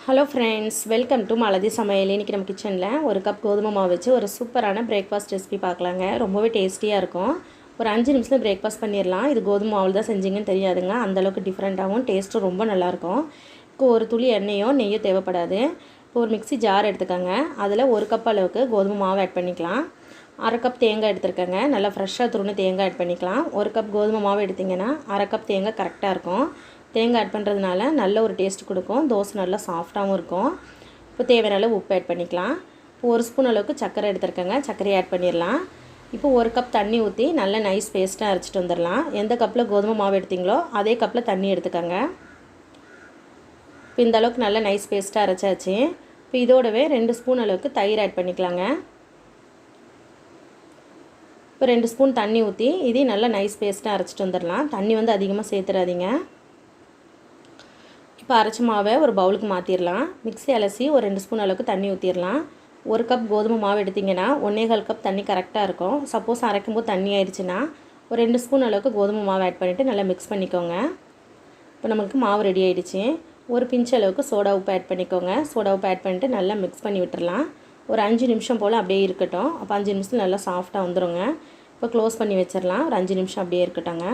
Hello friends, welcome to malathi samayal. இன்றைக்கி நம்ம கிச்சனில் ஒரு கப் கோதுமை மாவு வச்சு ஒரு சூப்பரான பிரேக்ஃபாஸ்ட் ரெசிபி பார்க்கலாங்க. ரொம்பவே டேஸ்டியாக இருக்கும். ஒரு 5 நிமிஷத்தில் பிரேக்ஃபாஸ்ட் பண்ணிடலாம். இது கோதுமை மாவில் தான் செஞ்சிங்கன்னு தெரியாதுங்க. அந்தளவுக்கு டிஃப்ரெண்ட்டாகவும் டேஸ்ட்டும் ரொம்ப நல்லாயிருக்கும். இப்போ ஒரு துளி எண்ணெயோ நெய்யோ தேவைப்படாது. இப்போ ஒரு மிக்ஸி ஜார் எடுத்துக்கோங்க. அதில் ஒரு கப் அளவுக்கு கோதுமை மாவு ஆட் பண்ணிக்கலாம். அரை கப் தேங்காய் எடுத்துருக்கேங்க. நல்லா ஃப்ரெஷ்ஷாக துருணு தேங்காய் ஆட் பண்ணிக்கலாம். ஒரு கப் கோதுமை மாவு எடுத்திங்கன்னா அரை கப் தேங்காய் கரெக்டாக இருக்கும். தேங்காய் ஆட் பண்ணுறதுனால நல்ல ஒரு டேஸ்ட் கொடுக்கும். தோசை நல்லா சாஃப்டாகவும் இருக்கும். இப்போ தேவையான அளவு உப்பு ஆட் பண்ணிக்கலாம். இப்போ ஒரு ஸ்பூன் அளவுக்கு சர்க்கரை எடுத்துருக்கேங்க. சர்க்கரையை ஆட் பண்ணிடலாம். இப்போ ஒரு கப் தண்ணி ஊற்றி நல்லா நைஸ் பேஸ்ட்டாக அரைச்சிட்டு வந்துடலாம். எந்த கப்பில் கோதுமை மாவு எடுத்திங்களோ அதே கப்பில் தண்ணி எடுத்துக்கோங்க. இப்போ இந்த அளவுக்கு நல்லா நைஸ் பேஸ்ட்டாக அரைச்சாச்சு. இப்போ இதோடவே 2 ஸ்பூன் அளவுக்கு தயிர் ஆட் பண்ணிக்கலாங்க. இப்போ 2 ஸ்பூன் தண்ணி ஊற்றி இதையும் நல்லா நைஸ் பேஸ்ட்டாக அரைச்சிட்டு வந்துடலாம். தண்ணி வந்து அதிகமாக சேர்த்துறாதீங்க. இப்போ அரைச்ச மாவை ஒரு பவுலுக்கு மாற்றிடலாம். மிக்ஸி அலசி ஒரு 2 ஸ்பூன் அளவுக்கு தண்ணி ஊற்றிடலாம். ஒரு கப் கோதுமை மாவு எடுத்திங்கன்னா 1.25 கப் தண்ணி கரெக்டாக இருக்கும். சப்போஸ் அரைக்கும்போது தண்ணி ஆயிடுச்சுன்னா ஒரு 2 ஸ்பூன் அளவுக்கு கோதுமை மாவு ஆட் பண்ணிவிட்டு நல்லா மிக்ஸ் பண்ணிக்கோங்க. இப்போ நமக்கு மாவு ரெடி ஆகிடுச்சு. ஒரு பிஞ்ச் அளவுக்கு சோடா உப்பு ஆட் பண்ணிக்கோங்க. சோடா உப்பு ஆட் பண்ணிவிட்டு நல்லா மிக்ஸ் பண்ணி விட்டுடலாம். ஒரு 5 நிமிஷம் போல் அப்படியே இருக்கட்டும். அப்போ 5 நிமிஷத்தில் நல்லா சாஃப்டாக வந்துடுங்க. இப்போ க்ளோஸ் பண்ணி வச்சிடலாம். ஒரு 5 நிமிஷம் அப்படியே இருக்கட்டுங்க.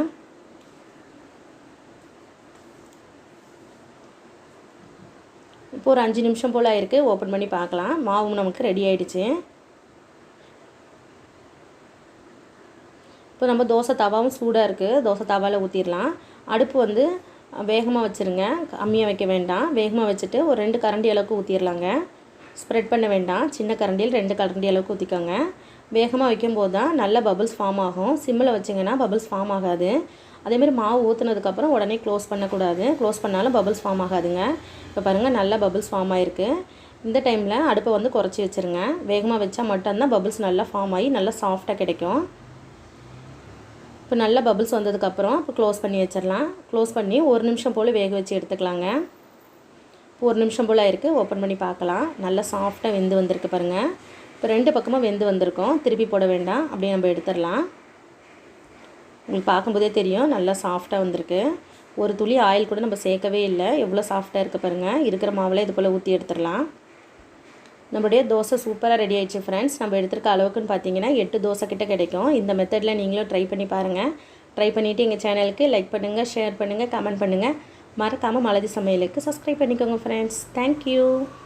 இப்போ ஒரு 5 நிமிஷம் போல் ஆயிருக்கு. ஓப்பன் பண்ணி பார்க்கலாம். மாவும் நமக்கு ரெடி ஆகிடுச்சு. இப்போ நம்ம தோசை தவாவும் சூடாக இருக்குது. தோசை தவாவில் ஊற்றிடலாம். அடுப்பு வந்து வேகமாக வச்சுருங்க. கம்மியாக வைக்க வேண்டாம். வேகமாக வச்சுட்டு ஒரு 2 கரண்டி அளவுக்கு ஊற்றிடலாங்க. ஸ்ப்ரெட் பண்ண வேண்டாம். சின்ன கரண்டியில் 2 கரண்டி அளவுக்கு ஊற்றிக்கோங்க. வேகமாக வைக்கும்போது தான் நல்ல பபிள்ஸ் ஃபார்ம் ஆகும். சிம்மில் வச்சிங்கன்னா பபிள்ஸ் ஃபார்ம் ஆகாது. அதேமாதிரி மாவு ஊற்றுனதுக்கப்புறம் உடனே க்ளோஸ் பண்ணக்கூடாது. க்ளோஸ் பண்ணாலும் பபிள்ஸ் ஃபார்ம் ஆகாதுங்க. இப்போ பாருங்கள், நல்ல பபிள்ஸ் ஃபார்ம் ஆகிருக்கு. இந்த டைமில் அடுப்பை வந்து குறைச்சி வச்சுருங்க. வேகமாக வச்சா மட்டும்தான் பபிள்ஸ் நல்லா ஃபார்ம் ஆகி நல்லா சாஃப்டாக கிடைக்கும். இப்போ நல்ல பபிள்ஸ் வந்ததுக்கப்புறம் இப்போ க்ளோஸ் பண்ணி வச்சிடலாம். க்ளோஸ் பண்ணி 1 நிமிஷம் போல் வேக வச்சு எடுத்துக்கலாங்க. இப்போ 1 நிமிஷம் போல் ஆயிருக்கு. ஓப்பன் பண்ணி பார்க்கலாம். நல்லா சாஃப்டாக வெந்து வந்திருக்கு பாருங்கள். இப்போ 2 பக்கமாக வெந்து வந்திருக்கோம். திருப்பி போட வேண்டாம். அப்படியே நம்ம எடுத்துடலாம். உங்களுக்கு பார்க்கும்போதே தெரியும் நல்லா சாஃப்டாக வந்திருக்கு. ஒரு துளி ஆயில் கூட நம்ம சேர்க்கவே இல்லை. எவ்வளோ சாஃப்டாக இருக்குது பாருங்கள். இருக்கிற மாவில் இது போல் ஊற்றி எடுத்துடலாம். நம்மளுடைய தோசை சூப்பராக ரெடி ஆகிடுச்சு ஃப்ரெண்ட்ஸ். நம்ம எடுத்துருக்க அளவுக்குன்னு பார்த்தீங்கன்னா 8 தோசை கிட்ட கிடைக்கும். இந்த மெத்தடில் நீங்களும் ட்ரை பண்ணி பாருங்கள். ட்ரை பண்ணிவிட்டு எங்கள் சேனலுக்கு லைக் பண்ணுங்கள், ஷேர் பண்ணுங்கள், கமெண்ட் பண்ணுங்கள். மறக்காமல் malathi சமையலுக்கு சப்ஸ்கிரைப் பண்ணிக்கோங்க ஃப்ரெண்ட்ஸ். தேங்க்யூ.